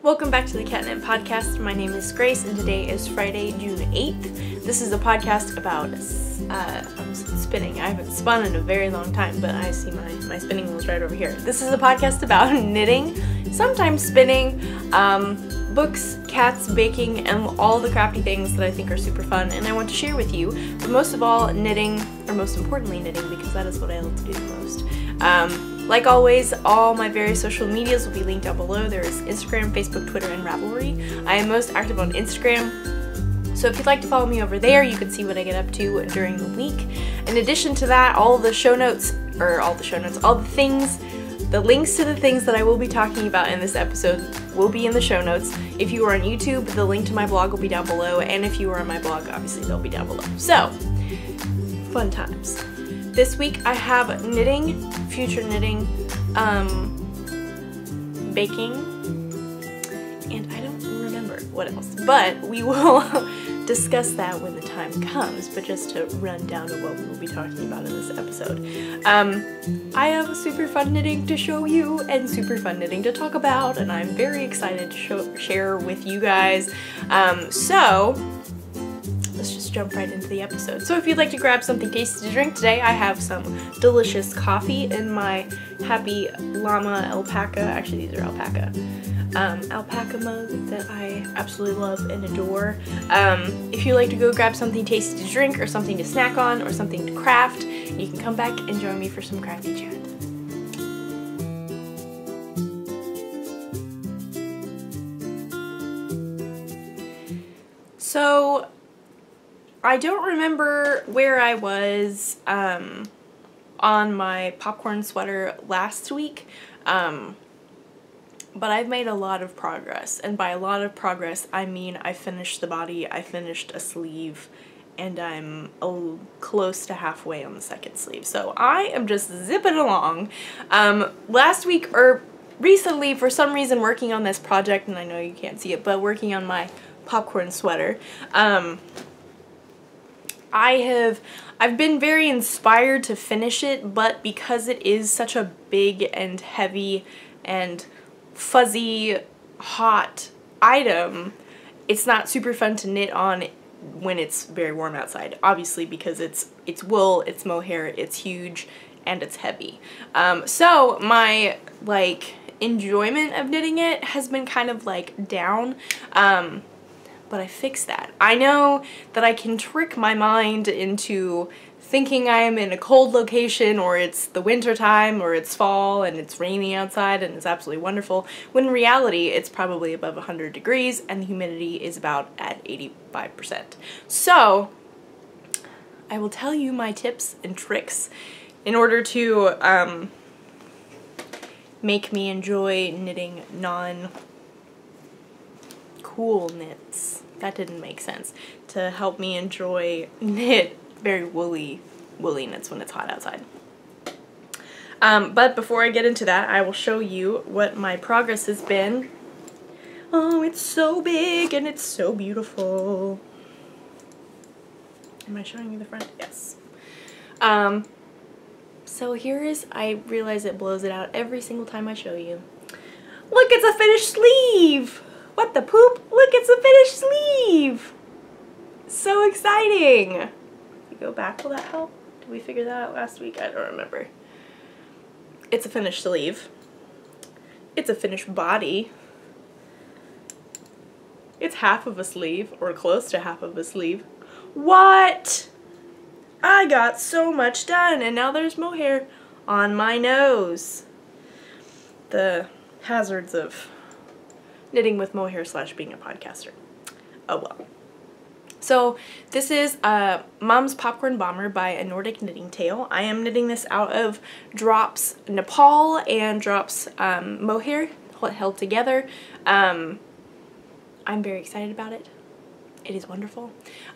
Welcome back to the Catnip Podcast. My name is Grace, and today is Friday, June 8th. This is a podcast about spinning. I haven't spun in a very long time, but I see my spinning wheels right over here. This is a podcast about knitting, sometimes spinning, books, cats, baking, and all the crafty things that I think are super fun and I want to share with you. But most of all, knitting, or most importantly knitting, because that is what I love to do the most. Like always, all my various social medias will be linked down below. There is Instagram, Facebook, Twitter, and Ravelry. I am most active on Instagram, so if you'd like to follow me over there, you can see what I get up to during the week. In addition to that, all the links to the things that I will be talking about in this episode will be in the show notes. If you are on YouTube, the link to my blog will be down below, and if you are on my blog, obviously they'll be down below. So, fun times. This week I have knitting, future knitting, baking, and I don't remember what else, but we will discuss that when the time comes. But just to run down of what we will be talking about in this episode. I have super fun knitting to show you and super fun knitting to talk about, and I'm very excited to share with you guys. So let's just jump right into the episode. So if you'd like to grab something tasty to drink today, I have some delicious coffee in my Happy Llama Alpaca, actually these are alpaca mug that I absolutely love and adore. If you'd like to go grab something tasty to drink or something to snack on or something to craft, you can come back and join me for some crafty chat. So I don't remember where I was on my popcorn sweater last week, but I've made a lot of progress, and by a lot of progress I mean I finished the body, I finished a sleeve, and I'm close to halfway on the second sleeve. So I am just zipping along. Last week, or recently, for some reason working on this project, and I know you can't see it, but working on my popcorn sweater, I've been very inspired to finish it, but because it is such a big and heavy and fuzzy, hot item, it's not super fun to knit on when it's very warm outside, obviously, because it's wool, it's mohair, it's huge, and it's heavy. So my enjoyment of knitting it has been kind of down. But I fixed that. I know that I can trick my mind into thinking I am in a cold location, or it's the winter time, or it's fall and it's raining outside and it's absolutely wonderful, when in reality it's probably above 100 degrees and the humidity is about at 85%. So I will tell you my tips and tricks in order to make me enjoy knitting cool knits. That didn't make sense. To help me knit very woolly knits when it's hot outside. But before I get into that, I will show you what my progress has been. Oh, it's so big and it's so beautiful. Am I showing you the front? Yes. So here is, I realize it blows it out every single time I show you. Look, it's a finished sleeve! What the poop? Look, it's a finished sleeve! So exciting! If you go back, will that help? Did we figure that out last week? I don't remember. It's a finished sleeve. It's a finished body. It's half of a sleeve, or close to half of a sleeve. What? I got so much done, and now there's mohair on my nose. The hazards of knitting with mohair / being a podcaster. Oh well. So this is Mom's Popcorn Bomber by A Nordic Knitting Tale. I am knitting this out of Drops Nepal and Drops mohair held together. I'm very excited about it. It is wonderful.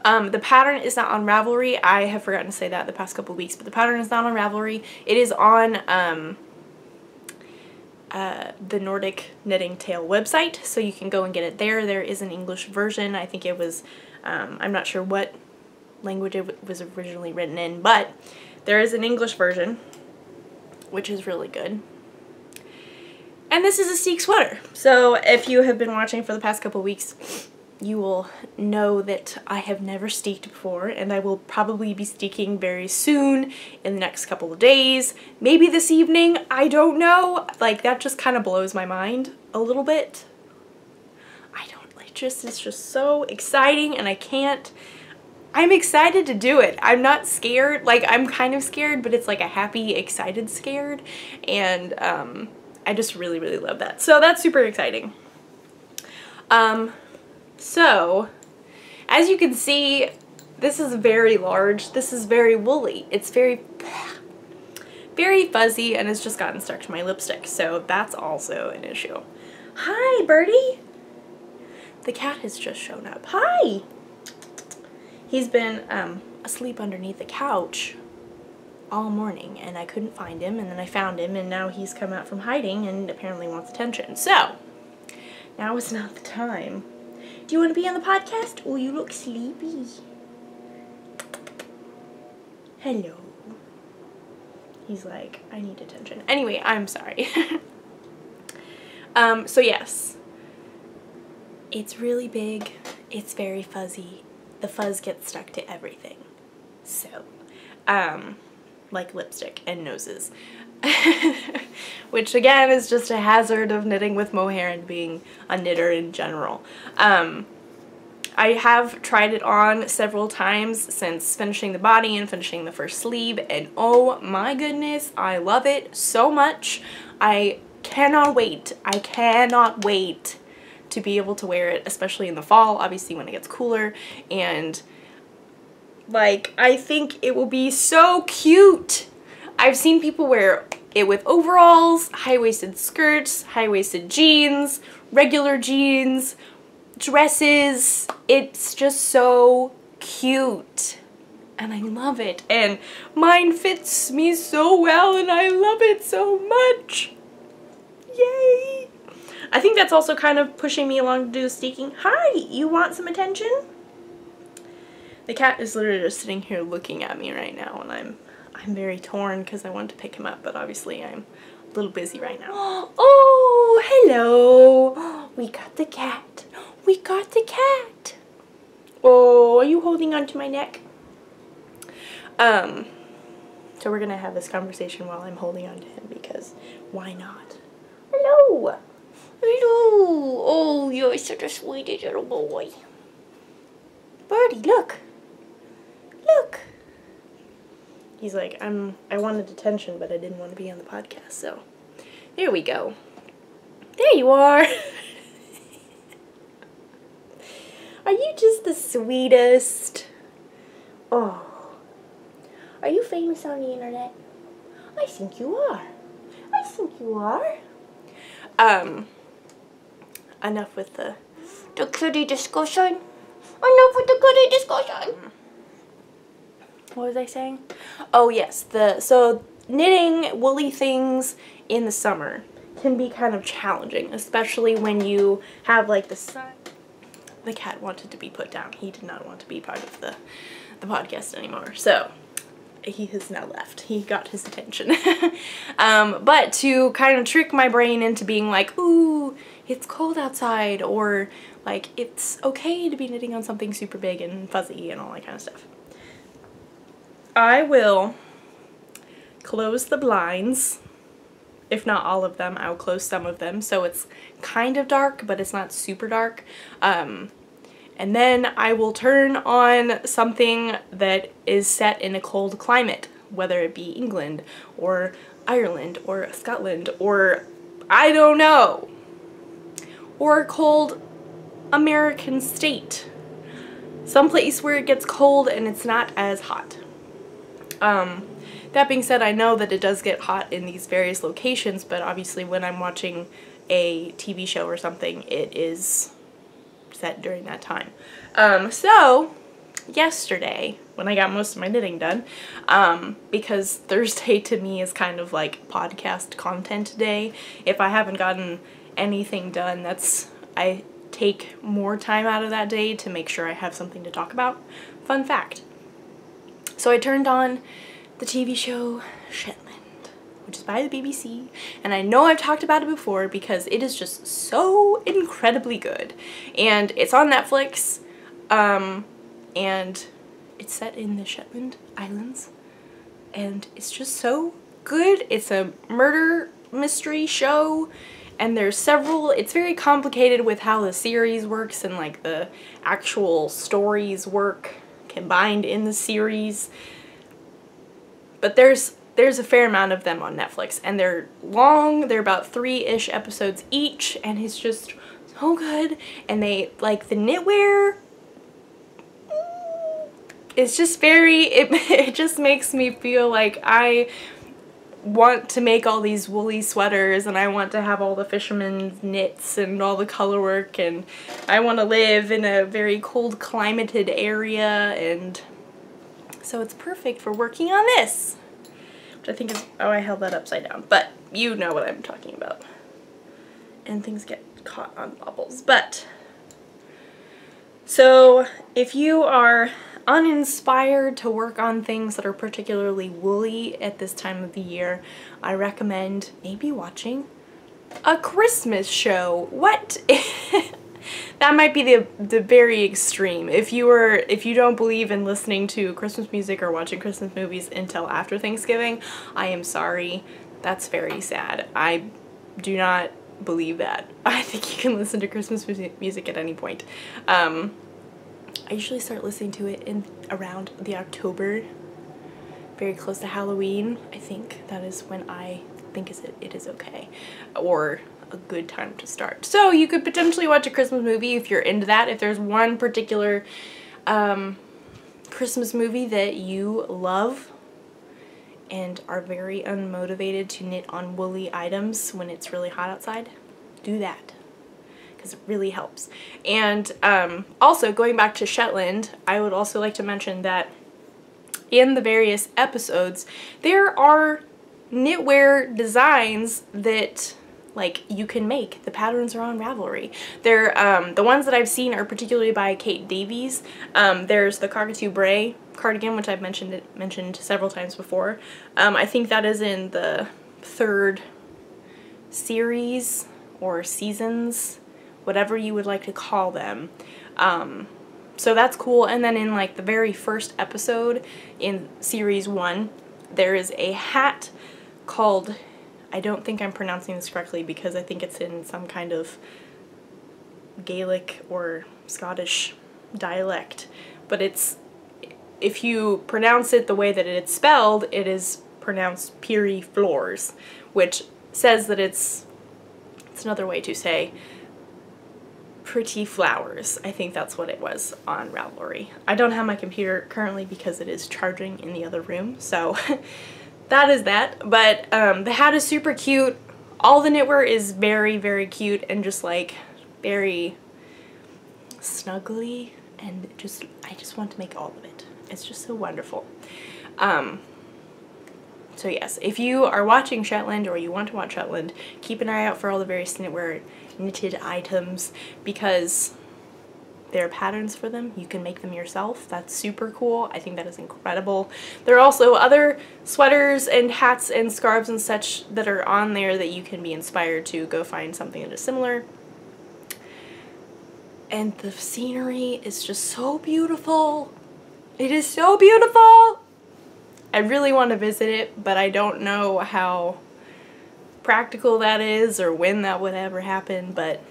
The pattern is not on Ravelry. I have forgotten to say that the past couple of weeks, but the pattern is not on Ravelry. It is on the Nordic Knitting Tale website, so you can go and get it there. There is an English version. I think it was, I'm not sure what language it was originally written in, but there is an English version, which is really good. And this is a Steak sweater. So if you have been watching for the past couple weeks, you will know that I have never steaked before, and I will probably be steaking very soon in the next couple of days. Maybe this evening, I don't know. Like, that just kind of blows my mind a little bit. It's just so exciting, and I'm excited to do it. I'm not scared. Like, I'm kind of scared, but it's like a happy, excited scared, and I just really, really love that. So that's super exciting. So, as you can see, this is very large. This is very woolly. It's very, very fuzzy, and it's just gotten stuck to my lipstick, so that's also an issue. Hi, Birdie! The cat has just shown up. Hi! He's been asleep underneath the couch all morning, and I couldn't find him, and then I found him, and now he's come out from hiding and apparently wants attention. So, now is not the time. Do you want to be on the podcast? Oh, you look sleepy. Hello. He's like, I need attention. Anyway, I'm sorry. So yes. It's really big. It's very fuzzy. The fuzz gets stuck to everything. So, like lipstick and noses. Which again is just a hazard of knitting with mohair and being a knitter in general. I have tried it on several times since finishing the body and finishing the first sleeve, and oh my goodness, I love it so much. I cannot wait. I cannot wait to be able to wear it, especially in the fall, obviously when it gets cooler, and like, I think it will be so cute. I've seen people wear it with overalls, high-waisted skirts, high-waisted jeans, regular jeans, dresses. It's just so cute, and I love it, and mine fits me so well, and I love it so much. Yay! I think that's also kind of pushing me along to do the steaking. Hi, you want some attention? The cat is literally just sitting here looking at me right now, and I'm very torn because I want to pick him up, but obviously I'm a little busy right now. Oh, hello. We got the cat. We got the cat. Oh, are you holding onto my neck? So we're gonna have this conversation while I'm holding on to him, because why not? Hello. Hello! Oh, you're such a sweetie little boy. Birdie, look! Look! He's like, I wanted attention, but I didn't want to be on the podcast, so there we go. There you are! Are you just the sweetest? Oh. Are you famous on the internet? I think you are. I think you are. Enough with the kitty discussion. Enough with the kitty discussion. What was I saying? Oh yes, so knitting woolly things in the summer can be kind of challenging, especially when you have like the sun. The cat wanted to be put down. He did not want to be part of the podcast anymore. So he has now left. He got his attention. But to kind of trick my brain into being like, ooh, it's cold outside, or like it's okay to be knitting on something super big and fuzzy and all that kind of stuff, I will close the blinds. If not all of them, I'll close some of them so it's kind of dark, but it's not super dark. And then I will turn on something that is set in a cold climate, whether it be England or Ireland or Scotland or I don't know, or a cold American state. Someplace where it gets cold and it's not as hot. That being said, I know that it does get hot in these various locations, but obviously when I'm watching a TV show or something, it is set during that time. So yesterday, when I got most of my knitting done, because Thursday to me is kind of like podcast content day. If I haven't gotten anything done, I take more time out of that day to make sure I have something to talk about. Fun fact. So I turned on the TV show Shetland, which is by the BBC, and I know I've talked about it before because it is just so incredibly good. And it's on Netflix, and it's set in the Shetland Islands, and it's just so good. It's a murder mystery show, and there's several, it's very complicated with how the series works and like the actual stories work combined in the series. But there's a fair amount of them on Netflix, and they're long, they're about 3-ish episodes each, and it's just so good. And they, like, the knitwear, it's just very, it just makes me feel like I want to make all these woolly sweaters, and I want to have all the fisherman's knits and all the color work, and I want to live in a very cold climated area, and so it's perfect for working on this, which I think is, oh, I held that upside down, but you know what I'm talking about, and things get caught on bubbles. But so if you are uninspired to work on things that are particularly woolly at this time of the year, I recommend maybe watching a Christmas show. What? That might be the very extreme. If you don't believe in listening to Christmas music or watching Christmas movies until after Thanksgiving, I am sorry. That's very sad. I do not believe that. I think you can listen to Christmas music at any point. I usually start listening to it in around the October, very close to Halloween. I think that is when I think it is okay, or a good time to start. So you could potentially watch a Christmas movie if you're into that. If there's one particular Christmas movie that you love and are very unmotivated to knit on woolly items when it's really hot outside, do that, because it really helps. And also, going back to Shetland, I would also like to mention that in the various episodes, there are knitwear designs that, like, you can make. The patterns are on Ravelry. They're, the ones that I've seen are particularly by Kate Davies. There's the Cockatoo Bray cardigan, which I've mentioned several times before. I think that is in the 3rd series or seasons, whatever you would like to call them. So that's cool. And then in like the very first episode in series 1, there is a hat called, I don't think I'm pronouncing this correctly because I think it's in some kind of Gaelic or Scottish dialect, but it's, if you pronounce it the way that it's spelled, it is pronounced Peery Floors, which says that it's another way to say pretty flowers. I think that's what it was on Ravelry. I don't have my computer currently because it is charging in the other room, so that is that. But the hat is super cute. All the knitwear is very, very cute and just like very snuggly, and I just want to make all of it. It's just so wonderful. So yes, if you are watching Shetland or you want to watch Shetland, keep an eye out for all the various knitwear knitted items, because there are patterns for them. You can make them yourself. That's super cool. I think that is incredible. There are also other sweaters and hats and scarves and such that are on there that you can be inspired to go find something that is similar. And the scenery is just so beautiful. It is so beautiful. I really want to visit it, but I don't know how practical that is or when that would ever happen, but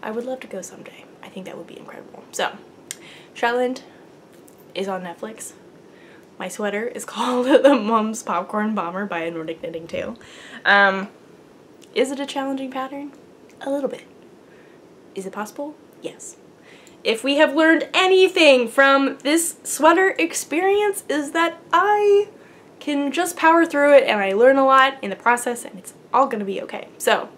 I would love to go someday. I think that would be incredible. So, Shetland is on Netflix. My sweater is called the Mum's Popcorn Bomber by A Nordic Knitting Tale. Is it a challenging pattern? A little bit. Is it possible? Yes. If we have learned anything from this sweater experience, is that I can just power through it and I learn a lot in the process, and it's all gonna be okay. So,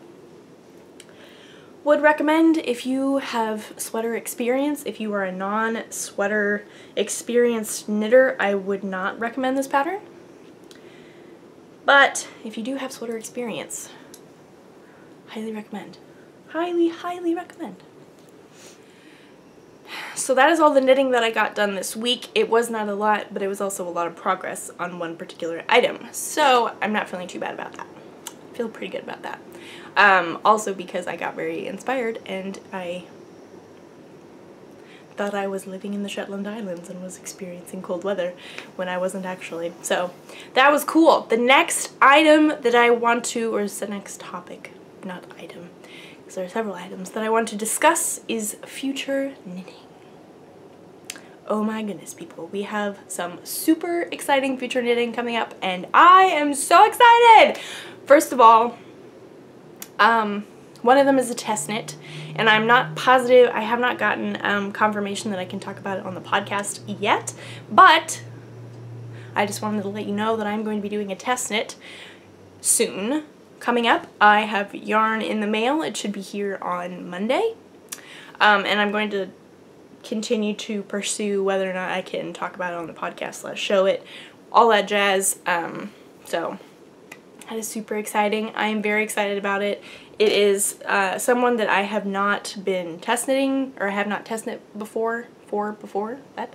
would recommend if you have sweater experience. If you are a non-sweater experienced knitter, I would not recommend this pattern. But if you do have sweater experience, highly recommend. Highly, highly recommend. So that is all the knitting that I got done this week. It was not a lot, but it was also a lot of progress on one particular item. So I'm not feeling too bad about that. I feel pretty good about that. Also because I got very inspired and I thought I was living in the Shetland Islands and was experiencing cold weather when I wasn't actually. So that was cool. The next item that I want to, or is the next topic, not item, because there are several items that I want to discuss, is future knitting. Oh my goodness, people. We have some super exciting future knitting coming up and I am so excited! First of all, one of them is a test knit, and I'm not positive, I have not gotten confirmation that I can talk about it on the podcast yet, but I just wanted to let you know that I'm going to be doing a test knit soon. Coming up, I have yarn in the mail. It should be here on Monday, and I'm going to continue to pursue whether or not I can talk about it on the podcast, show it, all that jazz. So that is super exciting. I am very excited about it. It is someone that I have not been test knitting, or I have not test knit before, that.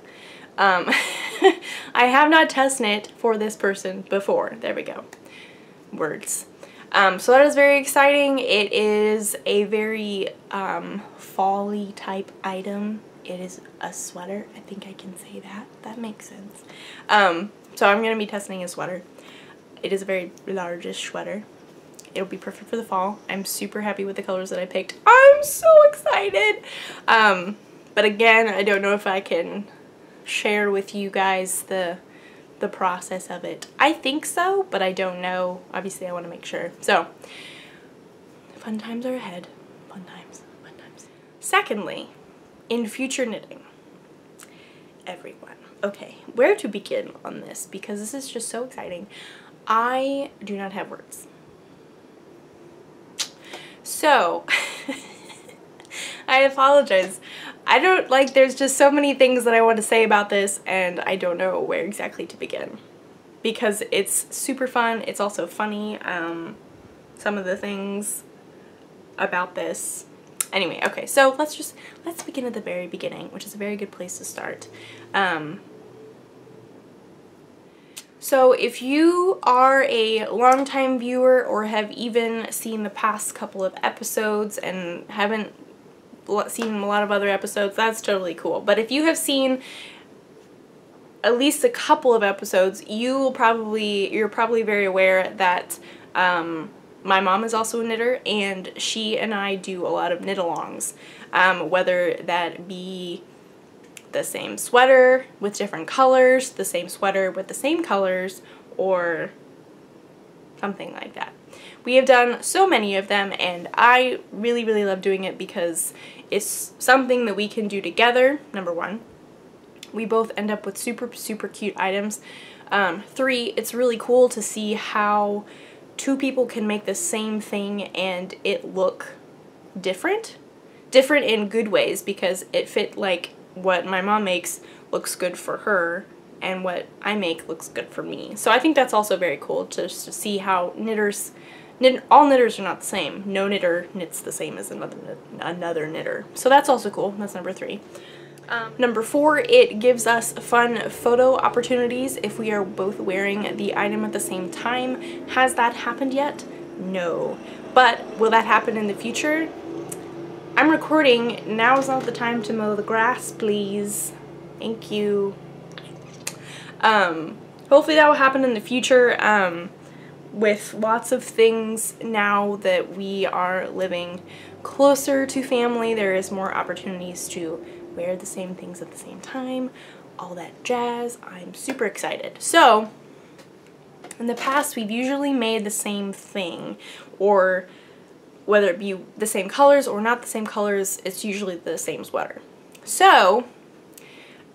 I have not test knit for this person before. There we go. Words. So that is very exciting. It is a very fall-y type item. It is a sweater. I think I can say that. That makes sense. So I'm going to be testing a sweater. It is a very largish sweater. It'll be perfect for the fall. I'm super happy with the colors that I picked. I'm so excited! But again, I don't know if I can share with you guys the process of it. I think so, but I don't know. Obviously, I want to make sure. So, fun times are ahead. Fun times, fun times. Secondly, in future knitting, everyone. Okay, where to begin on this? Because this is just so exciting. I do not have words. So, I apologize. I don't, there's just so many things that I want to say about this and I don't know where exactly to begin. Because it's super fun, it's also funny, some of the things about this. Anyway, okay, so let's begin at the very beginning, which is a very good place to start. So if you are a longtime viewer or have even seen the past couple of episodes and haven't seen a lot of other episodes, that's totally cool. But if you have seen at least a couple of episodes, you're probably very aware that my mom is also a knitter, and she and I do a lot of knit-alongs, whether that be the same sweater with different colors, the same sweater with the same colors, or something like that. We have done so many of them and I really, really love doing it because it's something that we can do together, number one. We both end up with super, super cute items. 3, it's really cool to see how two people can make the same thing and it look different. Different in good ways because it fit what my mom makes looks good for her and what I make looks good for me. So I think that's also very cool to see how all knitters are not the same. No knitter knits the same as another knitter. So that's also cool. That's number 3. Number 4, it gives us fun photo opportunities if we are both wearing the item at the same time. Has that happened yet? No. But will that happen in the future? I'm recording. Now is not the time to mow the grass, please. Thank you. Hopefully that will happen in the future with lots of things. Now that we are living closer to family, there is more opportunities to wear the same things at the same time, all that jazz. I'm super excited. So, in the past, we've usually made the same thing, or whether it be the same colors or not the same colors, it's usually the same sweater. So,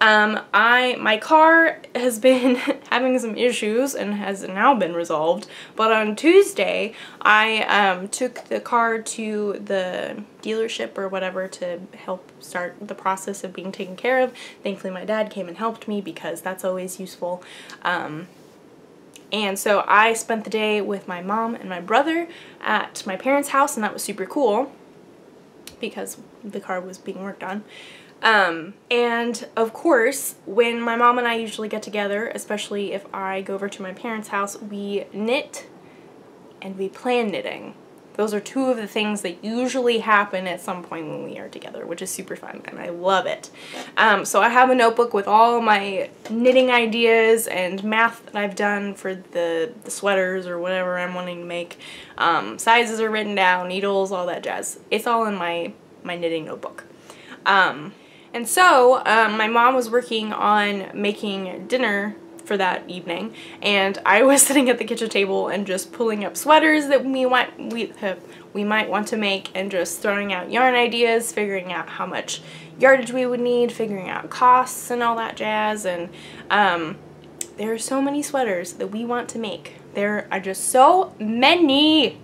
my car has been having some issues and has now been resolved, but on Tuesday I took the car to the dealership or whatever to help start the process of being taken care of. Thankfully my dad came and helped me because that's always useful. And so I spent the day with my mom and my brother at my parents' house, and that was super cool because the car was being worked on. And of course, when my mom and I usually get together, especially if I go over to my parents' house, we knit and we plan knitting. Those are two of the things that usually happen at some point when we are together, which is super fun, and I love it. So I have a notebook with all my knitting ideas and math that I've done for the sweaters or whatever I'm wanting to make. Sizes are written down, needles, all that jazz. It's all in my knitting notebook. And so my mom was working on making dinner for that evening, and I was sitting at the kitchen table and just pulling up sweaters that we might want to make, and just throwing out yarn ideas, figuring out how much yardage we would need, figuring out costs and all that jazz. And there are so many sweaters that we want to make. There are just so many.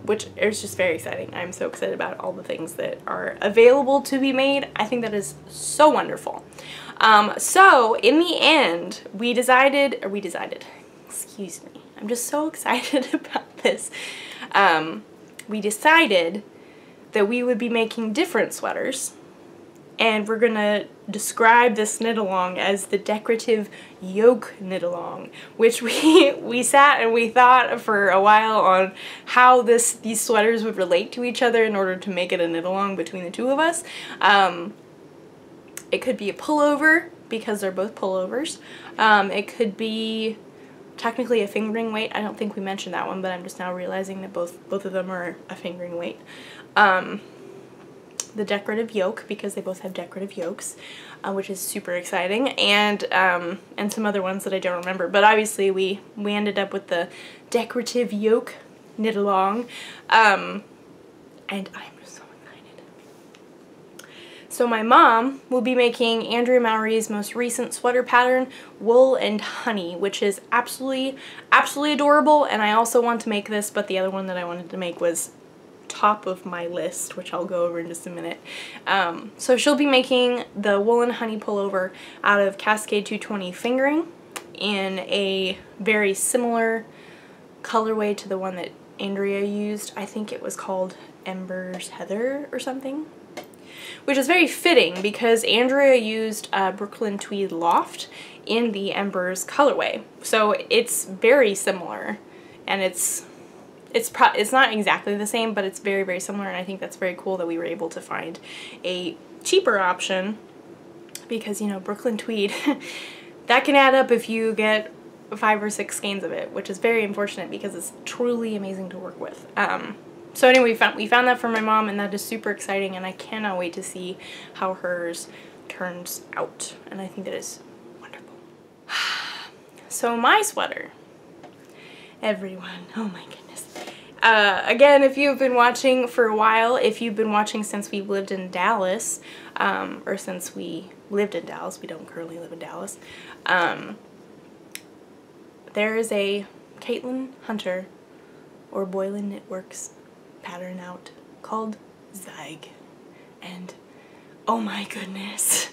Which is just very exciting. I'm so excited about all the things that are available to be made. I think that is so wonderful. So in the end, we decided, excuse me, I'm just so excited about this. We decided that we would be making different sweaters, and we're gonna describe this knit-along as the Decorative Yoke knit-along, which we sat and we thought for a while on how these sweaters would relate to each other in order to make it a knit-along between the two of us. It could be a pullover, because they're both pullovers. It could be technically a fingering weight. I don't think we mentioned that one, but I'm just now realizing that both of them are a fingering weight. The decorative yoke, because they both have decorative yokes, which is super exciting, and some other ones that I don't remember, but obviously we ended up with the decorative yoke knit along, and I'm just so excited. So my mom will be making Andrea Mowry's most recent sweater pattern, Wool and Honey, which is absolutely adorable, and I also want to make this, but the other one that I wanted to make was top of my list, which I'll go over in just a minute. So she'll be making the Wool and Honey pullover out of Cascade 220 fingering in a very similar colorway to the one that Andrea used. I think it was called Ember's Heather or something, which is very fitting because Andrea used Brooklyn Tweed Loft in the Ember's colorway. So it's very similar, and it's not exactly the same, but it's very, very similar, and I think that's very cool that we were able to find a cheaper option, because, you know, Brooklyn Tweed, that can add up if you get 5 or 6 skeins of it, which is very unfortunate because it's truly amazing to work with. So anyway, we found that for my mom, and that is super exciting, and I cannot wait to see how hers turns out, and I think that is wonderful. So my sweater, everyone, oh my goodness. Again, if you've been watching for a while, if you've been watching since we've lived in Dallas, or since we lived in Dallas, we don't currently live in Dallas, there is a Caitlin Hunter or Boylan Knitworks pattern out called Zyg, and oh my goodness.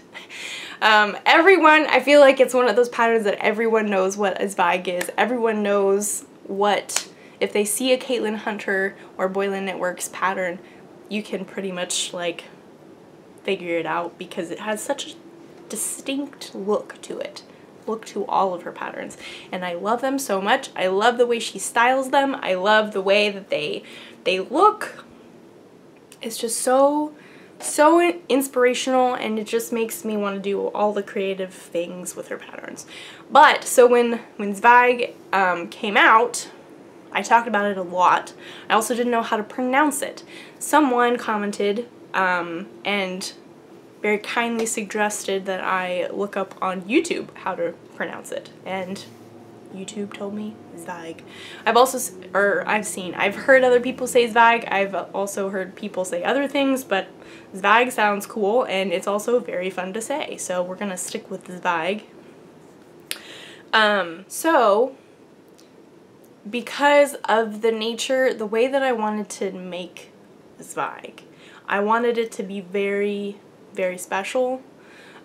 Everyone, I feel like it's one of those patterns that everyone knows what a Zyg is. Everyone knows what, if they see a Caitlin Hunter or Boylan Knitworks pattern, you can pretty much like figure it out because it has such a distinct look to it. Look to all of her patterns, and I love them so much. I love the way she styles them. I love the way that they look. It's just so inspirational, and it just makes me want to do all the creative things with her patterns. But so when Zyg came out, I talked about it a lot. I also didn't know how to pronounce it. Someone commented and very kindly suggested that I look up on YouTube how to pronounce it, and YouTube told me Zyg. I've heard other people say Zyg. I've also heard people say other things, but Zyg sounds cool, and it's also very fun to say, so we're gonna stick with Zyg. So because of the way that I wanted to make Zyg, I wanted it to be very, very special.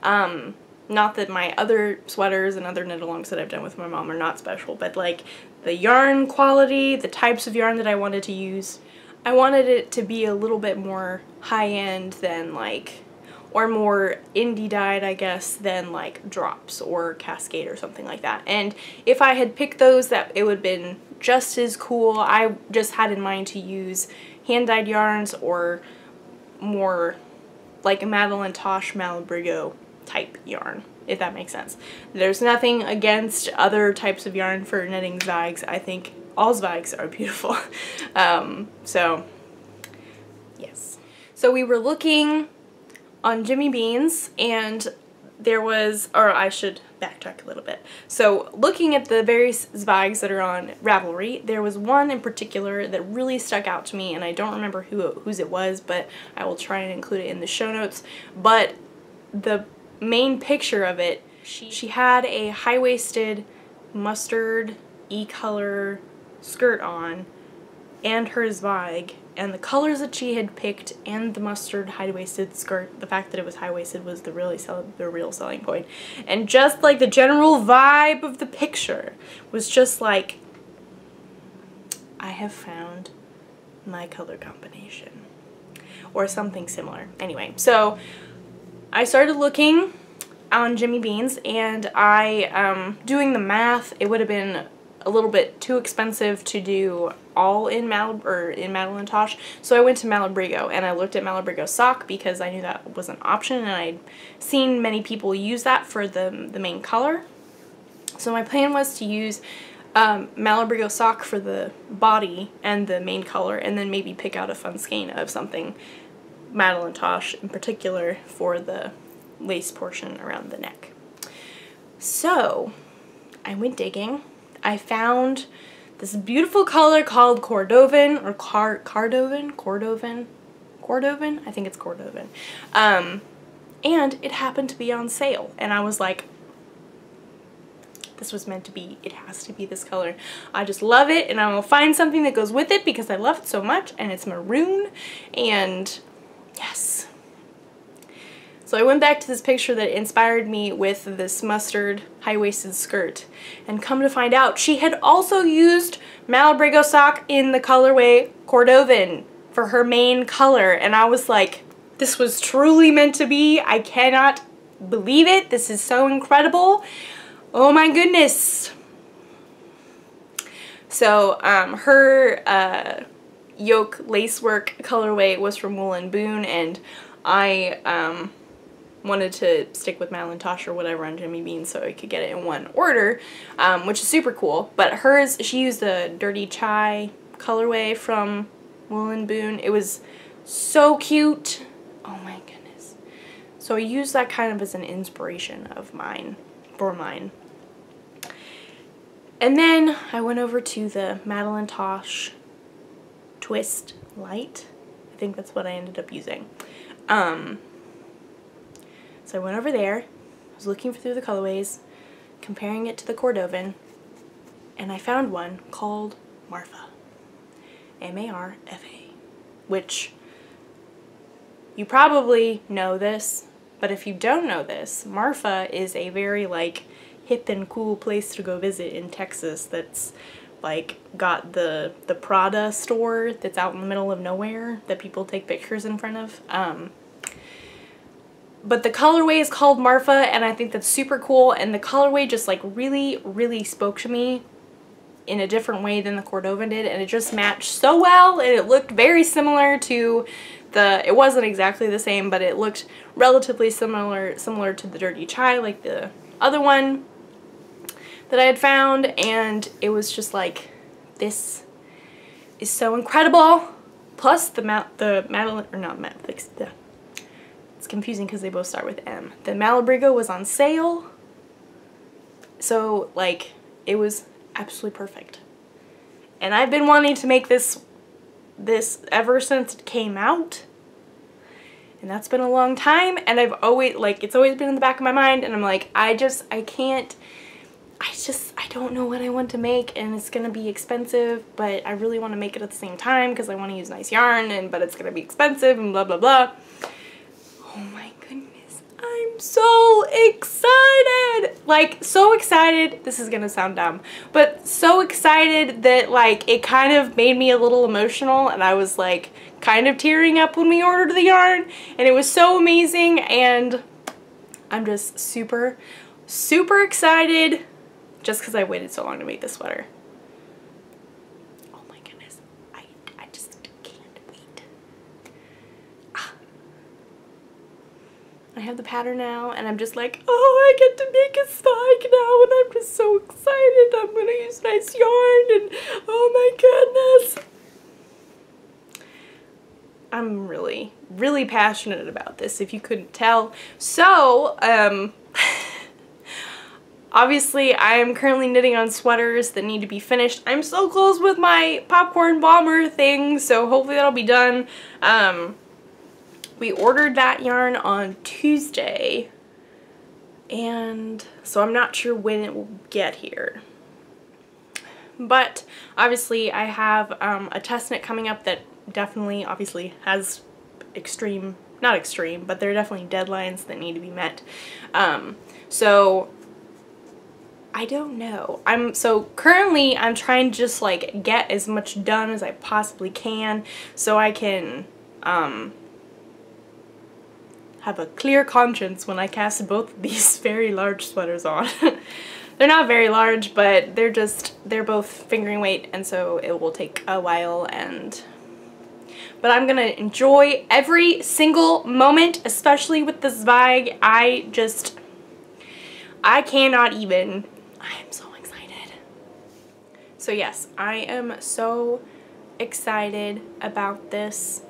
Not that my other sweaters and other knit-alongs that I've done with my mom are not special, but like the yarn quality, the types of yarn that I wanted to use, I wanted it to be a little bit more high-end than like, or more indie dyed, I guess, than like Drops or Cascade or something like that. And if I had picked those, that it would have been just as cool. I just had in mind to use hand-dyed yarns or more like a Madeline Tosh Malabrigo type yarn, if that makes sense. There's nothing against other types of yarn for knitting Zweigs. I think all Zweigs are beautiful. So yes. So we were looking on Jimmy Beans, and there was, or I should backtrack a little bit. So looking at the various Zweigs that are on Ravelry, there was one in particular that really stuck out to me, and I don't remember whose it was, but I will try and include it in the show notes. But the main picture of it, she had a high-waisted mustard e-color skirt on and her Zweig, and the colors that she had picked and the mustard high-waisted skirt, the fact that it was high-waisted was the real selling point. And just like the general vibe of the picture was just like, I have found my color combination or something similar. Anyway, so I started looking on Jimmy Beans, and doing the math, it would have been a little bit too expensive to do all in Madeline Tosh, so I went to Malabrigo, and I looked at Malabrigo sock because I knew that was an option, and I'd seen many people use that for the main color. So my plan was to use Malabrigo sock for the body and the main color, and then maybe pick out a fun skein of something Madeline Tosh in particular for the lace portion around the neck. So I went digging. I found this beautiful color called Cordovan, or Cordovan, I think it's Cordovan. And it happened to be on sale, and I was like, this was meant to be, it has to be this color. I just love it, and I will find something that goes with it because I love it so much, and it's maroon, and yes. So I went back to this picture that inspired me with this mustard high-waisted skirt, and come to find out she had also used Malabrigo sock in the colorway Cordovan for her main color, and I was like, this was truly meant to be. I cannot believe it. This is so incredible. Oh my goodness. So her yoke lacework colorway was from Wool & Boone, and I wanted to stick with Madeline Tosh or whatever on Jimmy Beans so I could get it in one order, which is super cool. But hers, she used the Dirty Chai colorway from Wool & Boone. It was so cute. Oh my goodness. So I used that kind of as an inspiration of mine, for mine. And then I went over to the Madeline Tosh Twist Light. I think that's what I ended up using. So I went over there, I was looking through the colorways, comparing it to the Cordovan, and I found one called Marfa. M-A-R-F-A. Which, you probably know this, but if you don't know this, Marfa is a very like hip and cool place to go visit in Texas that's like got the Prada store that's out in the middle of nowhere that people take pictures in front of. But the colorway is called Marfa, and I think that's super cool, and the colorway just like really spoke to me in a different way than the Cordovan did, and it just matched so well, and it looked very similar to the, it wasn't exactly the same, but it looked relatively similar to the Dirty Chai, like the other one that I had found, and it was just like, this is so incredible. Plus the Madeline, or not Madeline, it's confusing because they both start with M. The Malabrigo was on sale, so like it was absolutely perfect. And I've been wanting to make this ever since it came out, and that's been a long time, and I've always, like, it's always been in the back of my mind, and I'm like, I don't know what I want to make, and it's gonna be expensive, but I really want to make it at the same time because I want to use nice yarn, but it's gonna be expensive and blah blah blah. Oh my goodness, I'm so excited. Like, so excited. This is gonna sound dumb, but so excited that like it kind of made me a little emotional, and I was like kind of tearing up when we ordered the yarn, and it was so amazing, and I'm just super, super excited just because I waited so long to make this sweater. Oh my goodness. I just can't wait. I have the pattern now, and I'm just like, oh, I get to make a spike now, and I'm just so excited. I'm gonna use nice yarn, and oh my goodness. I'm really, really passionate about this, if you couldn't tell. So, obviously I am currently knitting on sweaters that need to be finished. I'm so close with my popcorn bomber thing, so hopefully that'll be done. We ordered that yarn on Tuesday, and so I'm not sure when it will get here. But obviously I have a test knit coming up that definitely obviously has extreme, not extreme, but there are definitely deadlines that need to be met. So I don't know. Currently I'm trying to just like get as much done as I possibly can so I can have a clear conscience when I cast both of these very large sweaters on. They're not very large, but they're both fingering weight, and so it will take a while, but I'm gonna enjoy every single moment, especially with the Zweig. I cannot even. I am so excited. So yes, I am so excited about this.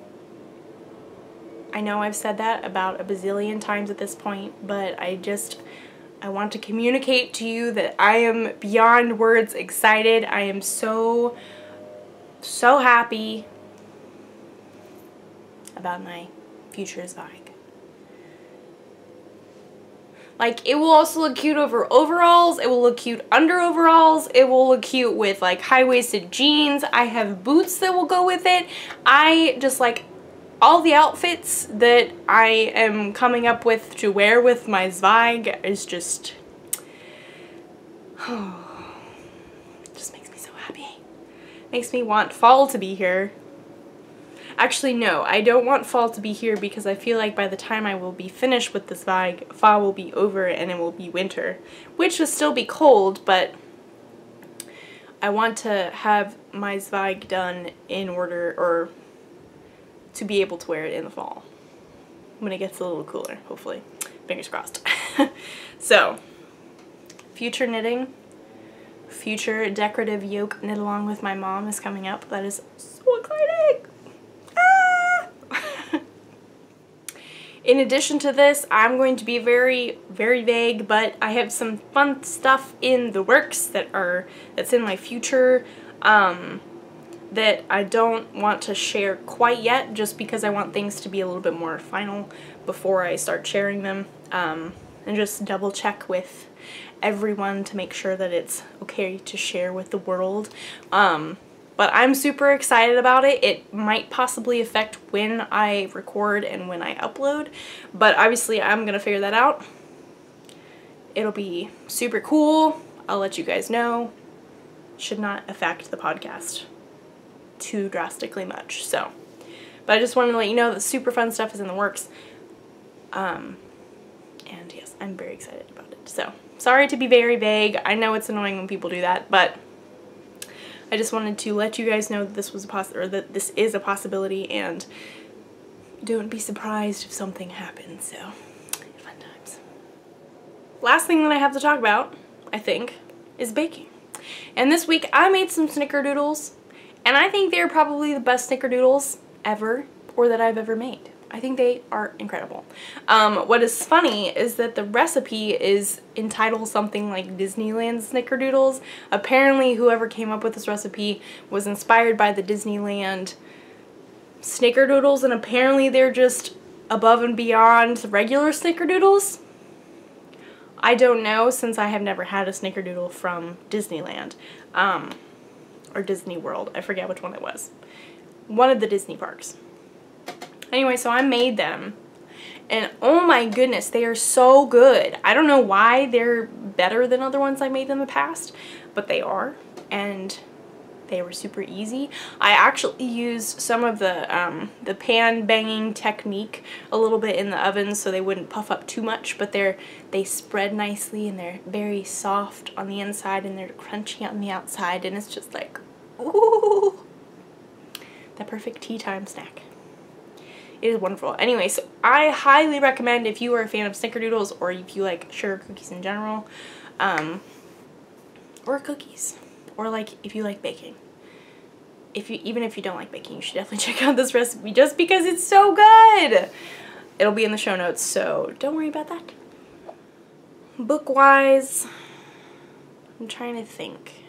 I know I've said that about a bazillion times at this point, but I want to communicate to you that I am beyond words excited. I am so, so happy about my future Zweig. Like, it will also look cute over overalls, it will look cute under overalls, it will look cute with like high-waisted jeans. I have boots that will go with it. I just like all the outfits that I am coming up with to wear with my Zweig is just, just makes me so happy. Makes me want fall to be here. Actually, no, I don't want fall to be here because I feel like by the time I will be finished with the Zweig, fall will be over and it will be winter, which will still be cold, but I want to have my Zweig done in order, or to be able to wear it in the fall when it gets a little cooler, hopefully. Fingers crossed. So, future knitting, future decorative yoke knit along with my mom is coming up. That is so exciting! Ah! In addition to this, I'm going to be very, very vague, but I have some fun stuff in the works that's in my future. That I don't want to share quite yet, just because I want things to be a little bit more final before I start sharing them, and just double check with everyone to make sure that it's okay to share with the world. But I'm super excited about it. It might possibly affect when I record and when I upload, but obviously I'm gonna figure that out. It'll be super cool. I'll let you guys know. Should not affect the podcast too drastically much, so. But I just wanted to let you know that super fun stuff is in the works. And yes, I'm very excited about it. So, sorry to be very vague. I know it's annoying when people do that, but I just wanted to let you guys know that this was that this is a possibility, and don't be surprised if something happens. So, fun times. Last thing that I have to talk about, I think, is baking. And this week I made some snickerdoodles, and I think they're probably the best snickerdoodles ever, or that I've ever made. I think they are incredible. What is funny is that the recipe is entitled something like Disneyland Snickerdoodles. Apparently whoever came up with this recipe was inspired by the Disneyland Snickerdoodles, and apparently they're just above and beyond the regular Snickerdoodles. I don't know, since I have never had a Snickerdoodle from Disneyland, or Disney World. I forget which one it was. One of the Disney parks. Anyway, so I made them, And oh my goodness, they are so good. I don't know why they're better than other ones I made in the past, but they are, and they were super easy. I actually used some of the pan banging technique a little bit in the oven so they wouldn't puff up too much, but they spread nicely and they're very soft on the inside and they're crunchy on the outside, and it's just like, ooh, the perfect tea time snack. It is wonderful. Anyway, so I highly recommend, if you are a fan of snickerdoodles or if you like sugar cookies in general, or cookies, or like if you like baking. Even if you don't like baking, you should definitely check out this recipe just because it's so good. It'll be in the show notes, so don't worry about that. Book-wise, I'm trying to think.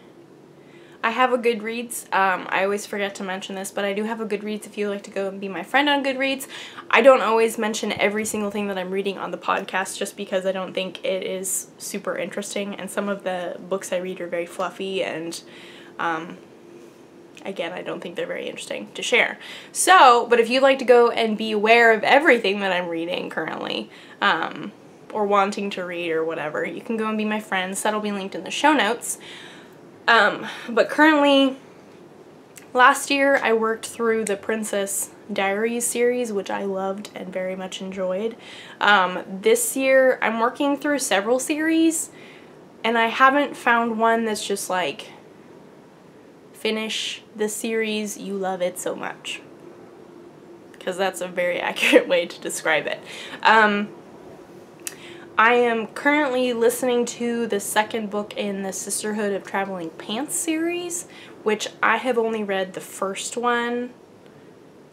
I have a Goodreads. I always forget to mention this, but I do have a Goodreads if you would like to go and be my friend on Goodreads. I don't always mention every single thing that I'm reading on the podcast just because I don't think it is super interesting, and some of the books I read are very fluffy, and again, I don't think they're very interesting to share. So, but if you'd like to go and be aware of everything that I'm reading currently, or wanting to read or whatever, you can go and be my friends. That'll be linked in the show notes. But currently, last year I worked through the Princess Diaries series, which I loved and very much enjoyed. This year I'm working through several series, and I haven't found one that's just like, finish the series, you love it so much. Because that's a very accurate way to describe it. I am currently listening to the second book in the Sisterhood of Traveling Pants series, which I have only read the first one.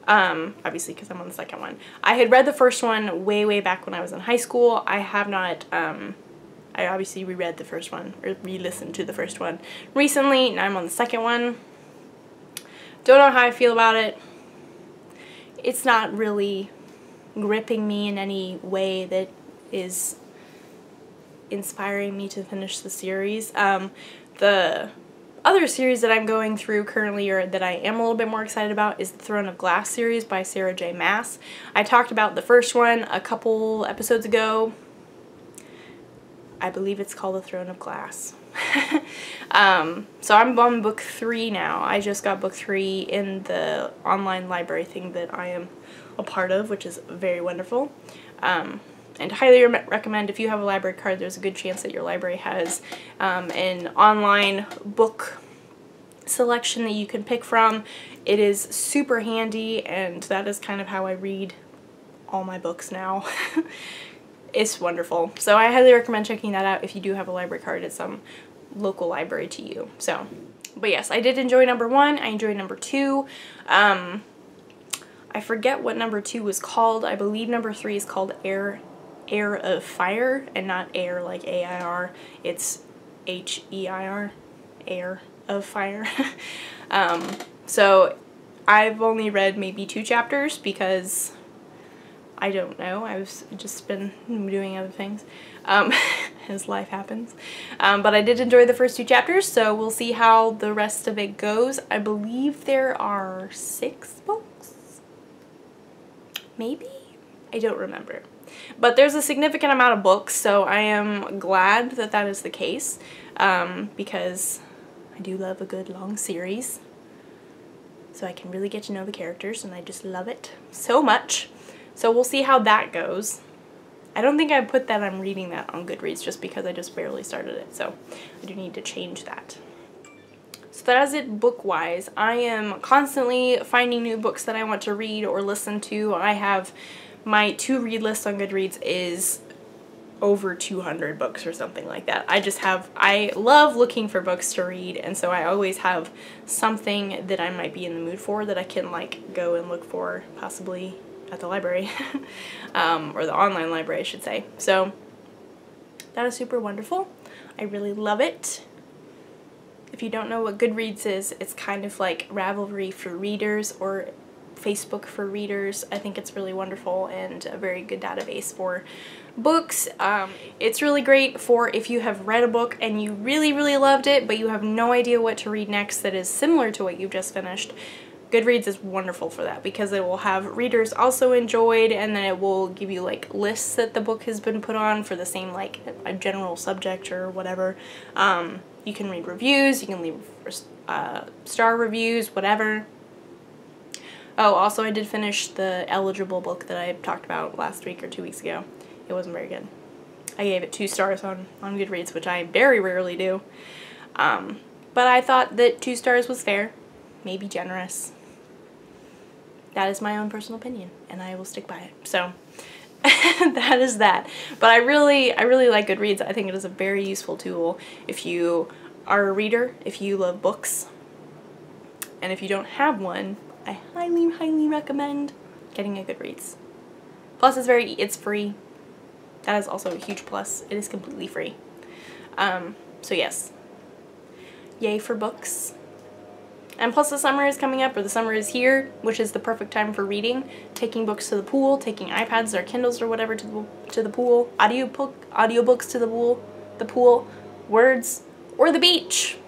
Obviously because I'm on the second one. I had read the first one way back when I was in high school. I have not, I obviously reread the first one, or re-listened to the first one recently, and I'm on the second one. Don't know how I feel about it. It's not really gripping me in any way that is inspiring me to finish the series. The other series that I'm going through currently, or that I am a little bit more excited about, is the Throne of Glass series by Sarah J. Maas. I talked about the first one a couple episodes ago. I believe it's called The Throne of Glass. So I'm on book 3 now. I just got book 3 in the online library thing that I am a part of, which is very wonderful. And highly recommend, if you have a library card, there's a good chance that your library has an online book selection that you can pick from. It is super handy, and that is kind of how I read all my books now. It's wonderful. So I highly recommend checking that out if you do have a library card at some local library to you. So, but yes, I did enjoy number 1. I enjoyed number 2. I forget what number 2 was called. I believe number 3 is called Heir of Fire, and not air like A-I-R. It's H-E-I-R. Heir of Fire. So I've only read maybe 2 chapters because I don't know. I've just been doing other things as life happens. But I did enjoy the first 2 chapters, so we'll see how the rest of it goes. I believe there are 6 books? Maybe? I don't remember. But there's a significant amount of books, so I am glad that that is the case, because I do love a good long series. So I can really get to know the characters, and I just love it so much. So we'll see how that goes. I don't think I put that I'm reading that on Goodreads just because I just barely started it, so I do need to change that. So that is it book-wise. I am constantly finding new books that I want to read or listen to. I have my to-read list on Goodreads is over 200 books or something like that. I love looking for books to read, and so I always have something that I might be in the mood for that I can like go and look for, possibly at the library, or the online library I should say. So that is super wonderful. I really love it. If you don't know what Goodreads is, it's kind of like Ravelry for readers or Facebook for readers. I think it's really wonderful and a very good database for books. It's really great for if you have read a book and you really loved it, but you have no idea what to read next that is similar to what you've just finished. Goodreads is wonderful for that because it will have readers also enjoyed, and then it will give you like lists that the book has been put on for the same like a general subject or whatever. You can read reviews, you can leave star reviews, whatever. Oh, also I did finish the Eligible book that I talked about last week or 2 weeks ago. It wasn't very good. I gave it 2 stars on Goodreads, which I very rarely do. But I thought that 2 stars was fair, maybe generous. That is my own personal opinion, and I will stick by it. So that is that. But I really like Goodreads. I think it is a very useful tool if you are a reader, if you love books, and if you don't have one, I highly recommend getting a Goodreads. Plus it's free. That is also a huge plus. It is completely free. So yes. Yay for books. And plus the summer is coming up, or the summer is here, which is the perfect time for reading. Taking books to the pool, taking iPads or Kindles or whatever to the pool, audiobooks to the pool, words, or the beach.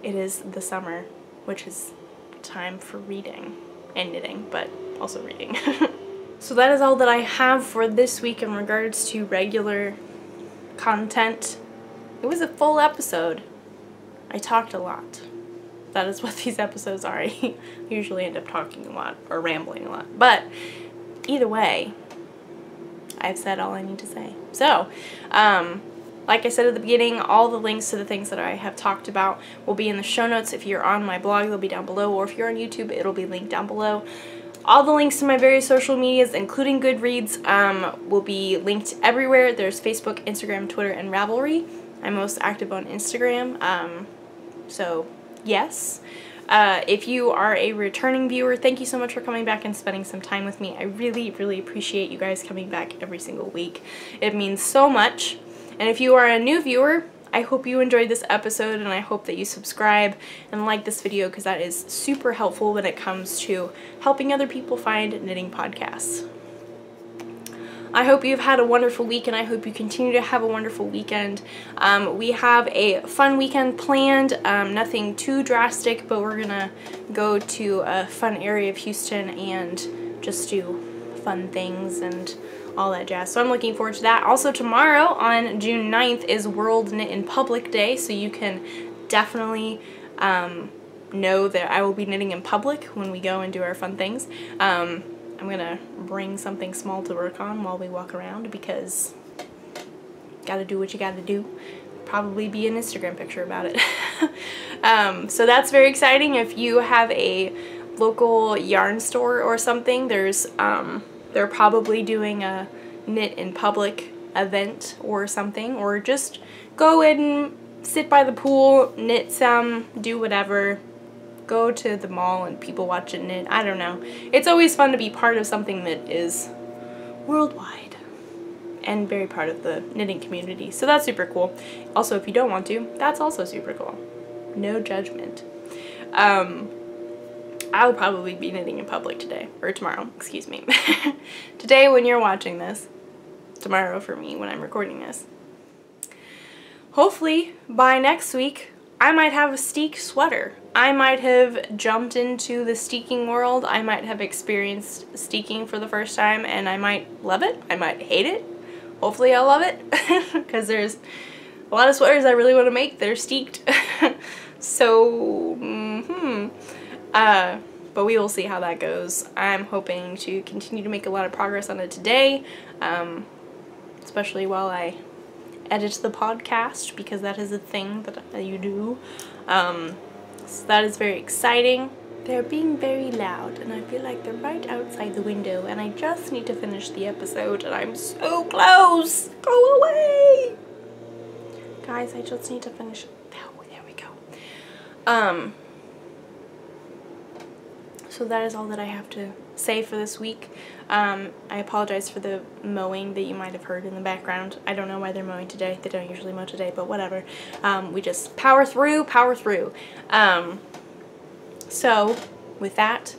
It is the summer, which is time for reading and knitting, but also reading. So that is all that I have for this week in regards to regular content. It was a full episode. I talked a lot. That is what these episodes are. I usually end up talking a lot or rambling a lot. But either way, I've said all I need to say. So, like I said at the beginning, all the links to the things that I have talked about will be in the show notes. If you're on my blog, they'll be down below. Or if you're on YouTube, it'll be linked down below. All the links to my various social medias, including Goodreads, will be linked everywhere. There's Facebook, Instagram, Twitter, and Ravelry. I'm most active on Instagram. So yes. If you are a returning viewer, thank you so much for coming back and spending some time with me. I really appreciate you guys coming back every single week. It means so much. And if you are a new viewer, I hope you enjoyed this episode, and I hope that you subscribe and like this video because that is super helpful when it comes to helping other people find knitting podcasts. I hope you've had a wonderful week, and I hope you continue to have a wonderful weekend. We have a fun weekend planned, nothing too drastic, but we're gonna go to a fun area of Houston and just do fun things and all that jazz. So I'm looking forward to that. Also tomorrow on June 9th is World Knit in Public Day, so you can definitely know that I will be knitting in public when we go and do our fun things. I'm gonna bring something small to work on while we walk around because gotta do what you gotta do. Probably be an Instagram picture about it. So that's very exciting. If you have a local yarn store or something, they're probably doing a knit in public event or something, or just go and sit by the pool, knit some, do whatever. Go to the mall and people watch it knit. I don't know. It's always fun to be part of something that is worldwide and very part of the knitting community. So that's super cool. Also, if you don't want to, that's also super cool. No judgment. I'll probably be knitting in public today, or tomorrow, excuse me. Today when you're watching this, tomorrow for me when I'm recording this. Hopefully by next week I might have a steek sweater. I might have jumped into the steeking world. I might have experienced steeking for the first time, and I might love it. I might hate it. Hopefully I'll love it because there's a lot of sweaters I really want to make that are steeked. So, but we will see how that goes. I'm hoping to continue to make a lot of progress on it today, especially while I edit the podcast, because that is a thing that you do. So that is very exciting. They're being very loud, and I feel like they're right outside the window, and I just need to finish the episode, and I'm so close! Go away! Guys, I just need to finish. Oh, there we go. So that is all that I have to say for this week. I apologize for the mowing that you might have heard in the background. I don't know why they're mowing today. They don't usually mow today, but whatever. We just power through. So with that,